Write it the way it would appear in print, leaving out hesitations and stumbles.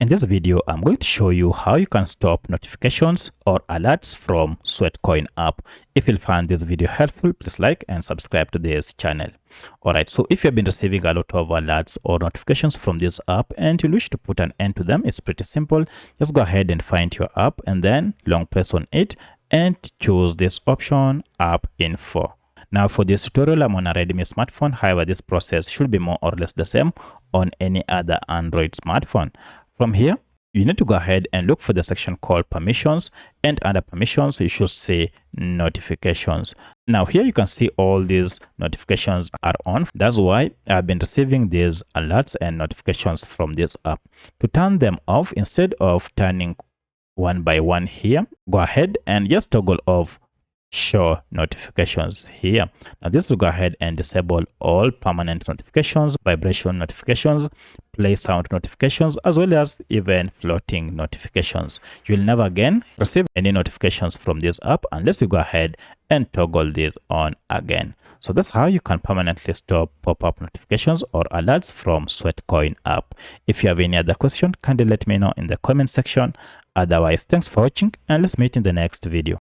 In this video, I'm going to show you how you can stop notifications or alerts from Sweatcoin app. If you find this video helpful, please like and subscribe to this channel. Alright, so if you've been receiving a lot of alerts or notifications from this app and you wish to put an end to them, it's pretty simple. Just go ahead and find your app and then long press on it and choose this option, App Info. Now for this tutorial, I'm on a Redmi smartphone. However, this process should be more or less the same on any other Android smartphone. From here, you need to go ahead and look for the section called permissions, and under permissions, you should say notifications. Now here you can see all these notifications are on. That's why I've been receiving these alerts and notifications from this app. To turn them off, instead of turning one by one here, go ahead and just toggle off show notifications here. Now this will go ahead and disable all permanent notifications, vibration notifications, play sound notifications, as well as even floating notifications. You'll never again receive any notifications from this app unless you go ahead and toggle this on again. So that's how you can permanently stop pop-up notifications or alerts from Sweatcoin app. If you have any other question, kindly let me know in the comment section. Otherwise, thanks for watching and let's meet in the next video.